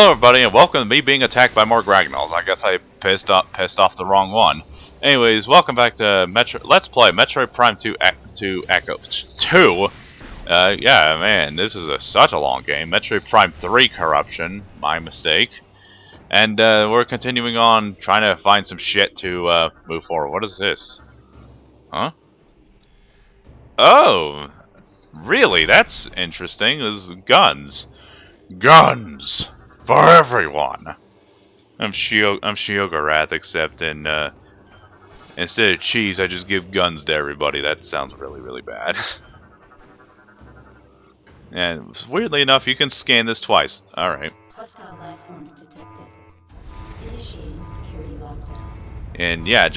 Hello everybody and welcome to me being attacked by more Gragnolls. I guess I pissed off the wrong one. Anyways, welcome back to Let's Play Metroid Prime 2 Echo 2. Yeah, man, this is such a long game. Metroid Prime 3 Corruption, my mistake. And we're continuing on trying to find some shit to move forward. What is this? Huh? Oh, really? That's interesting. There's guns. Guns! For everyone! I'm Shiogorath, except instead of cheese, I just give guns to everybody. That sounds really, really bad. And weirdly enough, you can scan this twice. Alright. Hostile life forms detected. Initiating security lockdown. And yeah,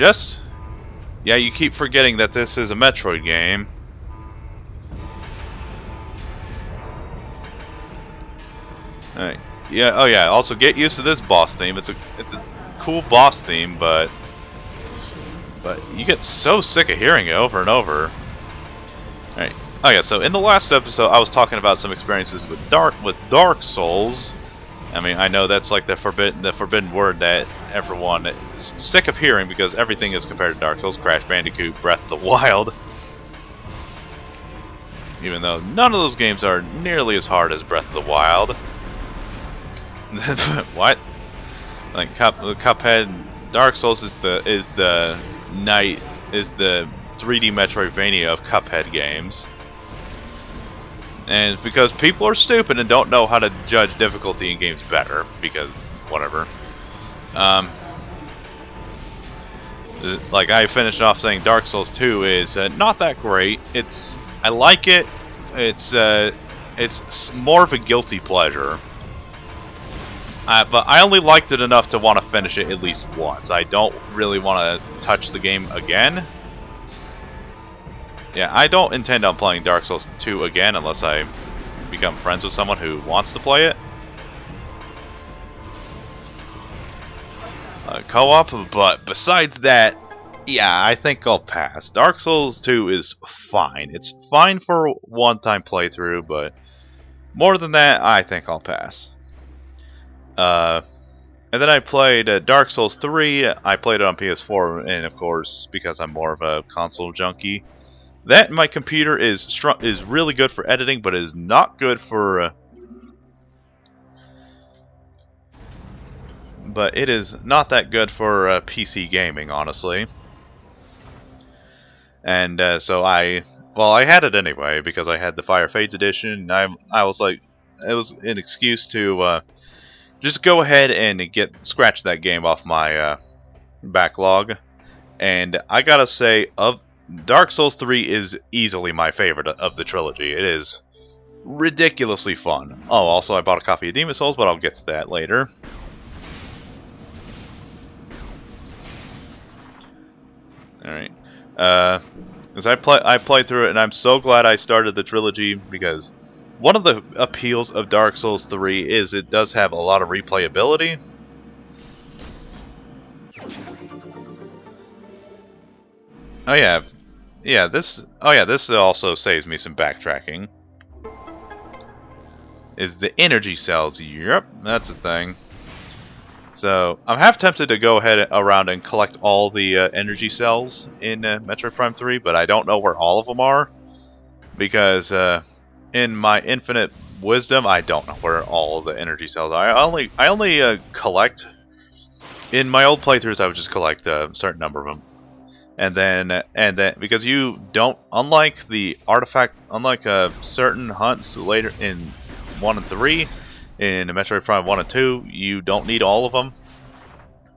you keep forgetting that this is a Metroid game. Alright. Yeah, oh yeah, also get used to this boss theme. It's a cool boss theme, but you get so sick of hearing it over and over. Alright. Oh yeah, so in the last episode I was talking about some experiences with Dark Souls. I mean, I know that's like the forbidden word that everyone is sick of hearing because everything is compared to Dark Souls, Crash Bandicoot, Breath of the Wild. Even though none of those games are nearly as hard as Breath of the Wild. What? Like Cuphead, Dark Souls is the 3D Metroidvania of Cuphead games, and because people are stupid and don't know how to judge difficulty in games better, because whatever. Like I finished off saying, Dark Souls 2 is not that great. I like it. It's more of a guilty pleasure. But I only liked it enough to want to finish it at least once. I don't really want to touch the game again. Yeah, I don't intend on playing Dark Souls 2 again unless I become friends with someone who wants to play it. Co-op, but besides that, yeah, I think I'll pass. Dark Souls 2 is fine. It's fine for a one-time playthrough, but more than that, I think I'll pass. And then I played Dark Souls 3. I played it on PS4, and of course, because I'm more of a console junkie, that my computer is really good for editing, but is not good for. But it is not that good for PC gaming, honestly. And so I had it anyway because I had the Fire Fades edition. And I was like, it was an excuse to. Just go ahead and scratch that game off my backlog. And I gotta say, Dark Souls 3 is easily my favorite of the trilogy. It is ridiculously fun. Oh, also I bought a copy of Demon Souls, but I'll get to that later. Alright. Because I played through it, and I'm so glad I started the trilogy, because one of the appeals of Dark Souls 3 is it does have a lot of replayability. Oh yeah. Yeah, this also saves me some backtracking. Is the energy cells. Yep, that's a thing. So, I'm half tempted to go ahead around and collect all the energy cells in Metroid Prime 3, but I don't know where all of them are, because in my infinite wisdom, I don't know where all of the energy cells are. I only collect. In my old playthroughs, I would just collect a certain number of them, and then because you don't, unlike certain hunts later in 1 and 3, in Metroid Prime 1 and 2, you don't need all of them.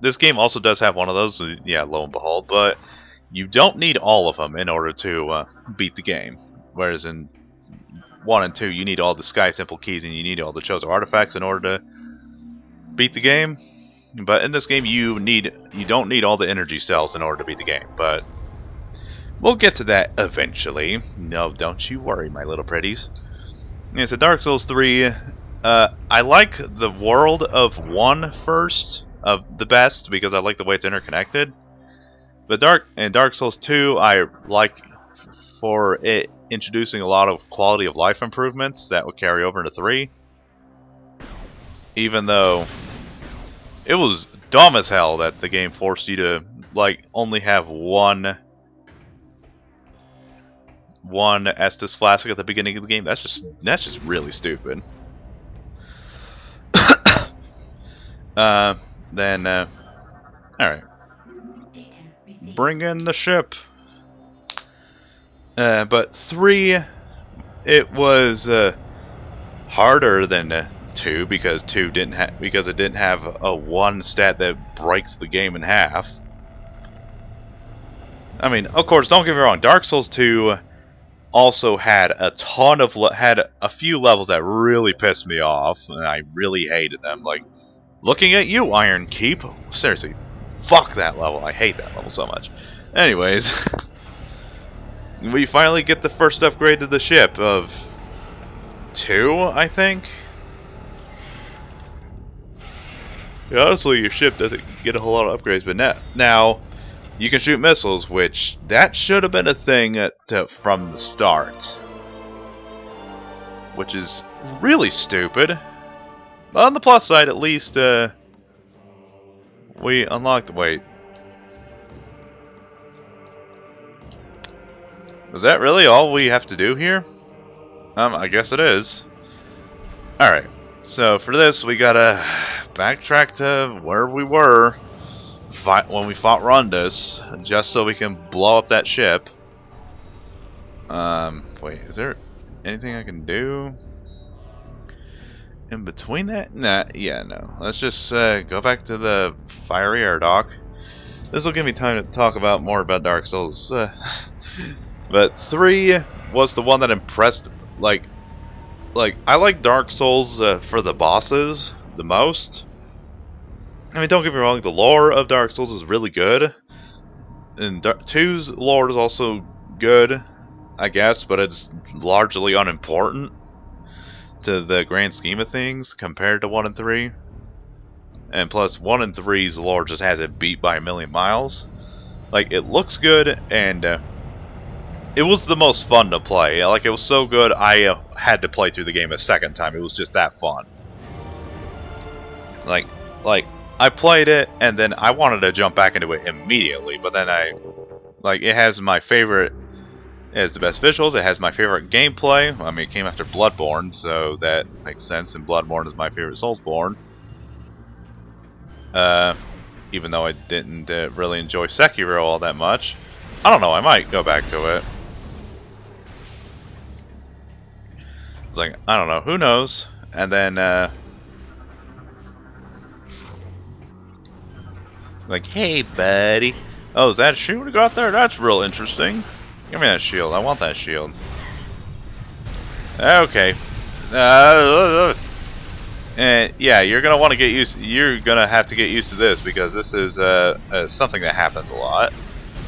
This game also does have one of those, yeah, lo and behold, but you don't need all of them in order to beat the game. Whereas in 1 and 2, you need all the Sky Temple keys and you need all the Chozo artifacts in order to beat the game. But in this game, you don't need all the energy cells in order to beat the game. But we'll get to that eventually. No, don't you worry, my little pretties. Yeah, so Dark Souls 3, I like the world of 1 first, of the best, because I like the way it's interconnected. But Dark Souls 2, I like for it introducing a lot of quality of life improvements that would carry over into 3. even though it was dumb as hell that the game forced you to like only have one Estus Flask at the beginning of the game. That's just really stupid. Then alright. Bring in the ship. But 3, it was harder than 2 because it didn't have a one stat that breaks the game in half. I mean, of course, don't get me wrong. Dark Souls 2 also had a few levels that really pissed me off, and I really hated them. Like looking at you, Iron Keep. Seriously, fuck that level. I hate that level so much. Anyways, we finally get the first upgrade to the ship of 2, I think. Yeah, honestly, your ship doesn't get a whole lot of upgrades, but now you can shoot missiles, which that should have been a thing from the start, which is really stupid. But on the plus side, at least we unlocked. Wait, is that really all we have to do here? I guess it is. All right. So for this, we gotta backtrack to where we were when we fought Rondus, just so we can blow up that ship. Wait, is there anything I can do in between that? Nah, yeah, no. Let's just go back to the fiery air dock. This will give me time to talk about more about Dark Souls. But 3 was the one that impressed. Like I like Dark Souls for the bosses the most. I mean, don't get me wrong, the lore of Dark Souls is really good, and 2's lore is also good, I guess, but it's largely unimportant to the grand scheme of things compared to 1 and 3. And plus, 1 and 3's lore just has it beat by a million miles. Like, it looks good, and it was the most fun to play. Like, it was so good, I had to play through the game a second time. It was just that fun. Like, I played it, and then I wanted to jump back into it immediately, but then it has my favorite, it has the best visuals, it has my favorite gameplay. I mean, it came after Bloodborne, so that makes sense, and Bloodborne is my favorite Soulsborne. Even though I didn't really enjoy Sekiro all that much. I don't know, I might go back to it. It's like, I don't know, who knows? And then, like, hey, buddy. Oh, is that a shield we got there? That's real interesting. Give me that shield. I want that shield. Okay. And yeah, you're gonna want to get used. You're gonna have to get used to this because this is something that happens a lot.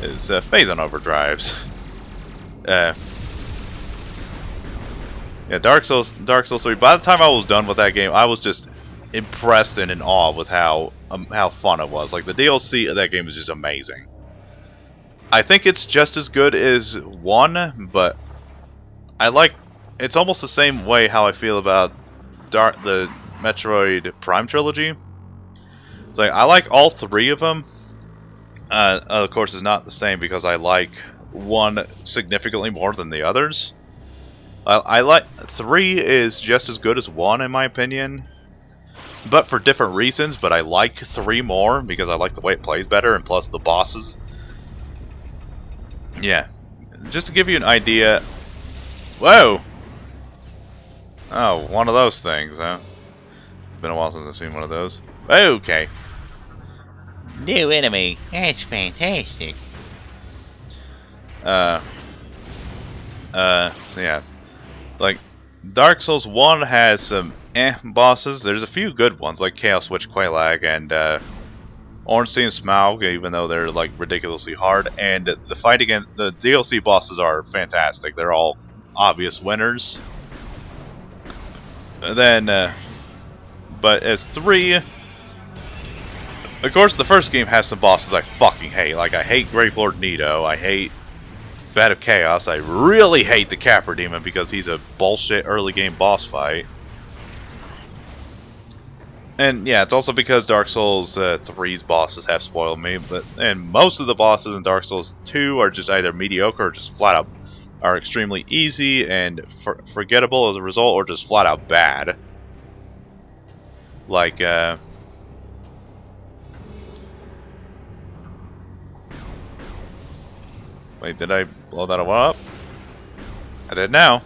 Is phase on overdrives. Yeah, Dark Souls 3. By the time I was done with that game, I was just impressed and in awe with how fun it was. Like, the DLC of that game is just amazing. I think it's just as good as 1, but it's almost the same way how I feel about the Metroid Prime trilogy. It's like, I like all 3 of them. Of course, it's not the same because I like 1 significantly more than the others. I like 3 is just as good as 1 in my opinion, but for different reasons. But I like 3 more because I like the way it plays better, and plus the bosses. Yeah, just to give you an idea. Whoa! Oh, one of those things, huh? Been a while since I've seen one of those. Okay. New enemy. That's fantastic. So yeah. Like, Dark Souls 1 has some bosses. There's a few good ones, like Chaos Witch Quelaag and Ornstein Smaug, even though they're like ridiculously hard. And the fight against the DLC bosses are fantastic. They're all obvious winners. And then, but as 3, of course, the first game has some bosses I fucking hate. Like, I hate Gravelord Nito. I hate Bed of Chaos. I really hate the Capra Demon because he's a bullshit early game boss fight. And yeah, it's also because Dark Souls 3's bosses have spoiled me, and most of the bosses in Dark Souls 2 are just either mediocre or just flat out are extremely easy and forgettable as a result, or just flat out bad. Like, wait, did I blow that one up? I did now.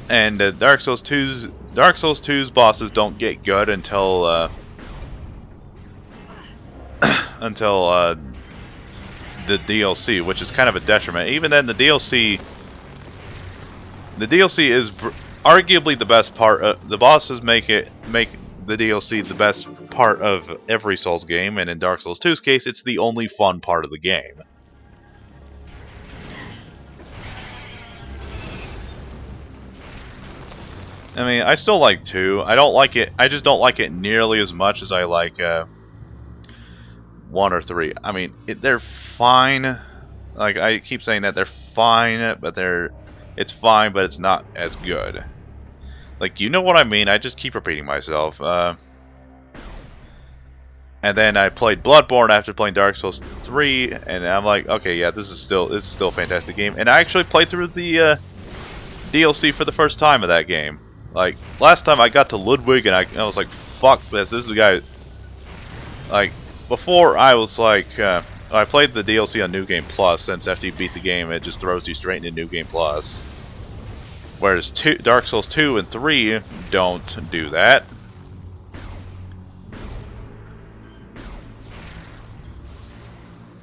And Dark Souls 2's bosses don't get good until until the DLC, which is kind of a detriment. Even then, the DLC is arguably the best part. The bosses make the DLC the best part of every Souls game, and in Dark Souls 2's case, it's the only fun part of the game. I mean, I still like 2. I don't like it. I just don't like it nearly as much as I like 1 or 3. I mean, they're fine. Like, I keep saying that they're fine, but it's fine, but it's not as good. Like, you know what I mean? I just keep repeating myself. And then I played Bloodborne after playing Dark Souls 3, and I'm like, okay, yeah, this is still a fantastic game. And I actually played through the DLC for the first time of that game. Like, last time I got to Ludwig, and I was like, fuck this. This is the guy. Like, before I was like, I played the DLC on New Game Plus, since after you beat the game, it just throws you straight into New Game Plus. Whereas Dark Souls 2 and 3 don't do that.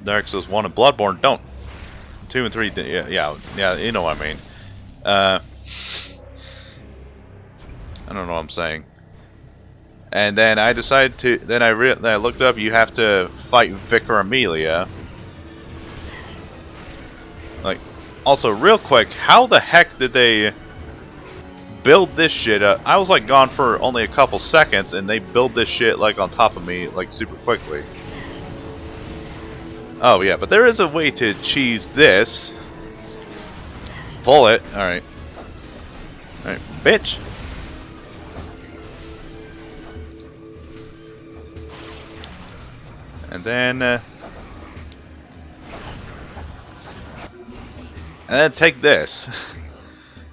Dark Souls 1 and Bloodborne don't. 2 and 3, yeah, you know what I mean. I don't know what I'm saying. And then I decided to. Then I looked up. You have to fight Vicar Amelia. Like, also real quick, how the heck did they build this shit up? I was like gone for only a couple seconds, and they build this shit like on top of me like super quickly. Oh yeah, but there is a way to cheese this. Pull it. All right, bitch. And then take this.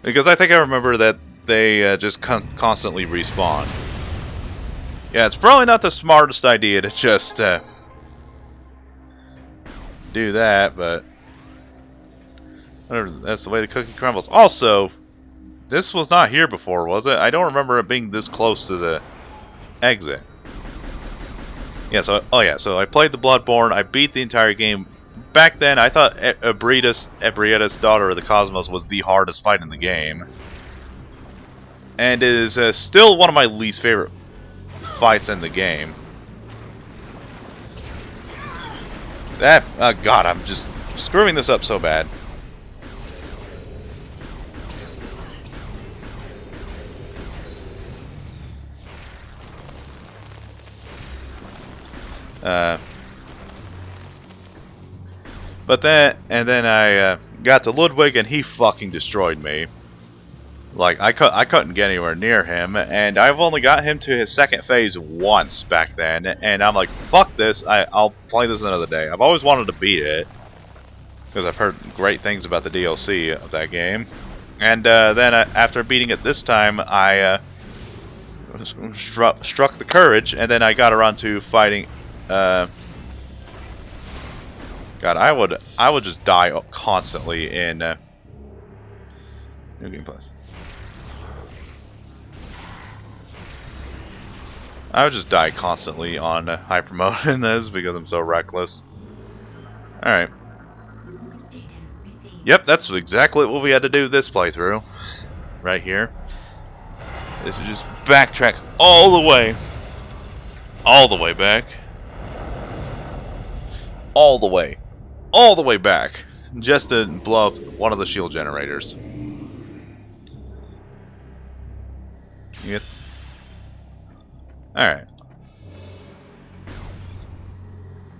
Because I think I remember that they just constantly respawn. Yeah, it's probably not the smartest idea to just do that, but that's the way the cookie crumbles. Also, this was not here before, was it? I don't remember it being this close to the exit. Yeah, so I played the Bloodborne, I beat the entire game. Back then, I thought Ebrietas, Daughter of the Cosmos, was the hardest fight in the game. And it is still one of my least favorite fights in the game. God, I'm just screwing this up so bad. But then I got to Ludwig, and he fucking destroyed me. Like, I couldn't get anywhere near him, and I've only got him to his second phase once back then, and I'm like, fuck this, I'll play this another day. I've always wanted to beat it, because I've heard great things about the DLC of that game. And then after beating it this time, I struck the courage, and then I got around to fighting. God, I would just die constantly in New Game Plus. I would just die constantly on hyper mode in this because I'm so reckless. Alright. Yep, that's exactly what we had to do this playthrough. Right here. This is just backtrack all the way. All the way back. All the way. All the way back. Just to blow up one of the shield generators. You get... Alright.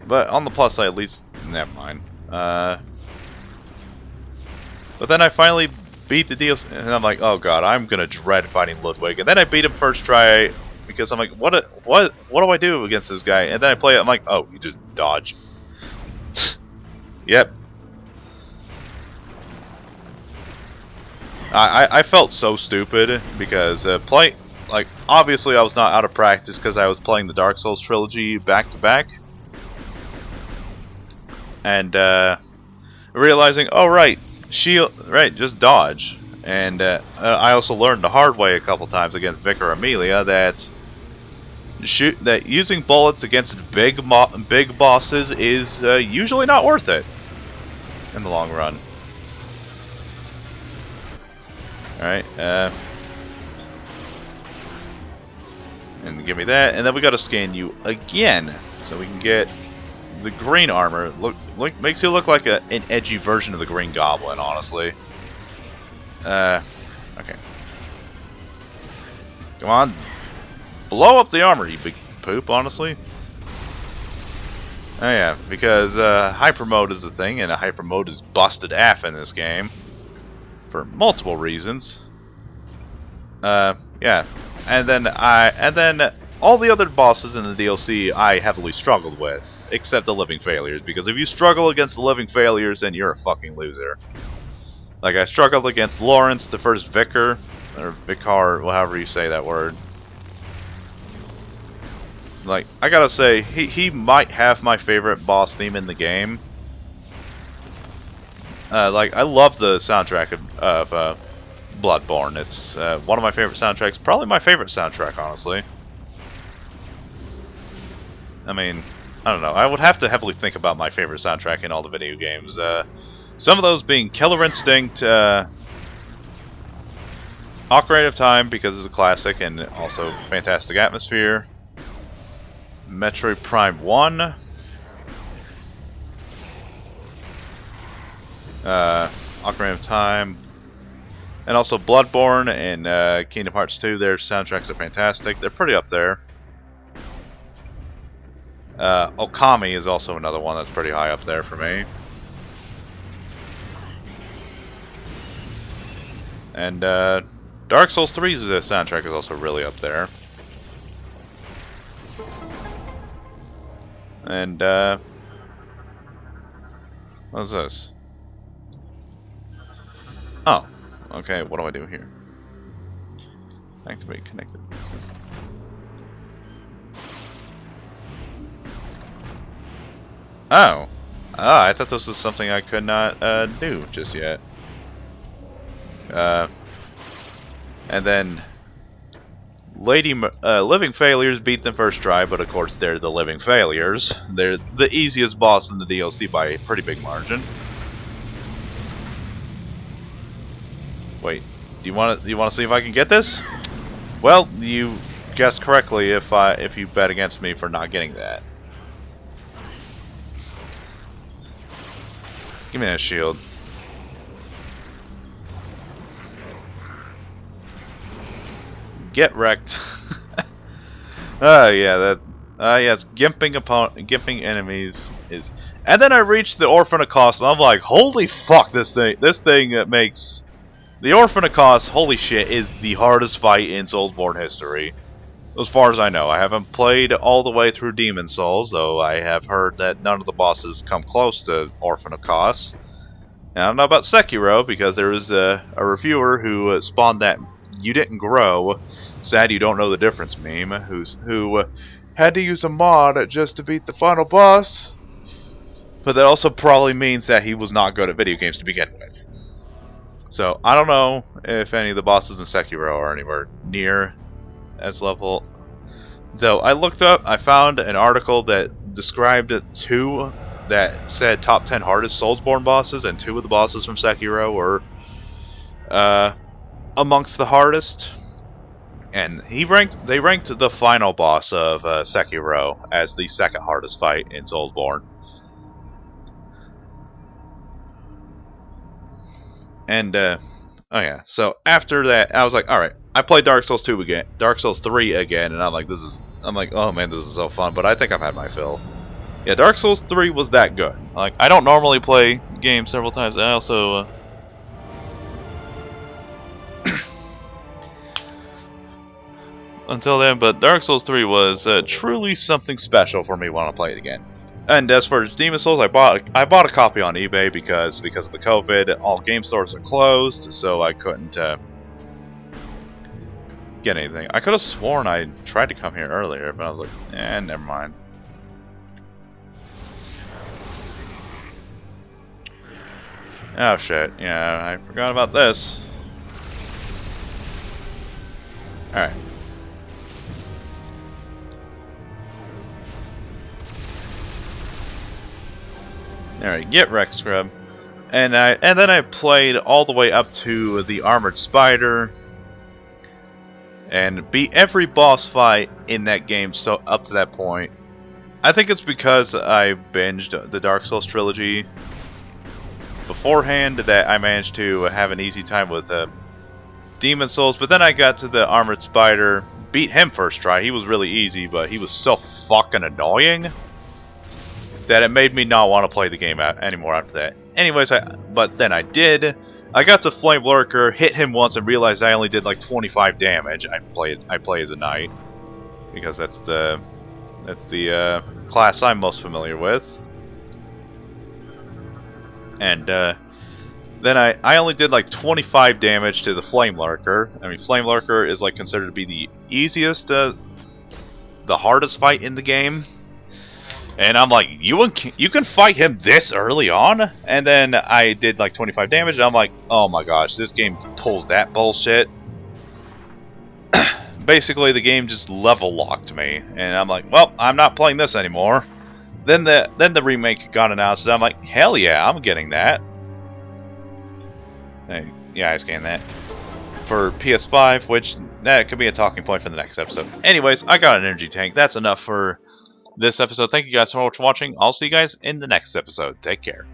But on the plus side, at least... Never mind. But then I finally beat the DLC, and I'm like, oh god, I'm gonna dread fighting Ludwig. And then I beat him first try, because I'm like, what do I do against this guy? And then I play it, I'm like, oh, you just dodge. Yep. I felt so stupid because like, obviously I was not out of practice because I was playing the Dark Souls trilogy back to back. And realizing, oh right, shield, right, just dodge. And I also learned the hard way a couple times against Vic or Amelia that using bullets against big bosses is usually not worth it in the long run. Alright, and give me that, and then we gotta scan you again so we can get the green armor. Makes you look like an edgy version of the Green Goblin, honestly. Okay. Come on. Blow up the armor, you big poop, honestly. Oh yeah, because hyper mode is the thing, and a hyper mode is busted AF in this game. For multiple reasons. Yeah. And then all the other bosses in the DLC I heavily struggled with. Except the Living Failures, because if you struggle against the Living Failures, then you're a fucking loser. Like, I struggled against Lawrence, the first Vicar, or Vicar, however you say that word. Like, I gotta say, he might have my favorite boss theme in the game. Like, I love the soundtrack of Bloodborne. It's one of my favorite soundtracks, probably my favorite soundtrack, honestly. I mean, I don't know. I would have to heavily think about my favorite soundtrack in all the video games. Some of those being Killer Instinct, Ocarina of Time because it's a classic and also fantastic atmosphere. Metroid Prime 1. Ocarina of Time. And also Bloodborne and Kingdom Hearts 2. Their soundtracks are fantastic. They're pretty up there. Okami is also another one that's pretty high up there for me. And Dark Souls 3's soundtrack is also really up there. And what's this? Oh, okay, what do I do here? Activate connected system. Oh. I thought this was something I could not do just yet. And then Living Failures beat them first try, but of course they're the Living Failures. They're the easiest boss in the DLC by a pretty big margin. Wait, do you want to see if I can get this? Well, you guessed correctly if you bet against me for not getting that. Give me that shield. Get wrecked. Yeah, yes, gimping enemies is. And then I reached the Orphan of Kos, and I'm like, holy fuck, this thing makes the Orphan of Kos, holy shit, is the hardest fight in Soulsborne history. As far as I know, I haven't played all the way through Demon Souls, though I have heard that none of the bosses come close to Orphan of Kos. And I don't know about Sekiro, because there was a reviewer who spawned that "you didn't grow, sad you don't know the difference" meme, who had to use a mod just to beat the final boss. But that also probably means that he was not good at video games to begin with. So, I don't know if any of the bosses in Sekiro are anywhere near as level. Though, I looked up, I found an article that described two that said top 10 hardest Soulsborne bosses, and two of the bosses from Sekiro were amongst the hardest. And they ranked the final boss of Sekiro as the second hardest fight in Soulsborne. And oh yeah, so after that, I was like, all right, I played Dark Souls 2 again, Dark Souls 3 again, and I'm like, oh man, this is so fun. But I think I've had my fill. Yeah, Dark Souls 3 was that good. Like, I don't normally play games several times. I also until then, but Dark Souls 3 was truly something special for me when I play it again. And as for Demon Souls, I bought a copy on eBay because of the COVID, all game stores are closed, so I couldn't get anything. I could have sworn I tried to come here earlier, but I was like, never mind. Oh shit, yeah, I forgot about this. Alright. Alright, get Rex Scrub. And then I played all the way up to the Armored Spider and beat every boss fight in that game so up to that point. I think it's because I binged the Dark Souls trilogy beforehand that I managed to have an easy time with Demon Souls, but then I got to the Armored Spider, beat him first try. He was really easy, but he was so fucking annoying that it made me not want to play the game anymore after that. Anyways, but then I did. I got to Flame Lurker, hit him once, and realized I only did like 25 damage. I play as a knight because that's the class I'm most familiar with. And then I only did like 25 damage to the Flame Lurker. I mean, Flame Lurker is like considered to be the easiest, the hardest fight in the game. And I'm like, you can fight him this early on? And then I did like 25 damage, and I'm like, oh my gosh, this game pulls that bullshit. Basically, the game just level locked me, and I'm like, well, I'm not playing this anymore. Then the remake got announced, and I'm like, hell yeah, I'm getting that. Hey, yeah, I scanned that for PS5, which that could be a talking point for the next episode. Anyways, I got an energy tank. That's enough for this episode. Thank you guys so much for watching. I'll see you guys in the next episode. Take care.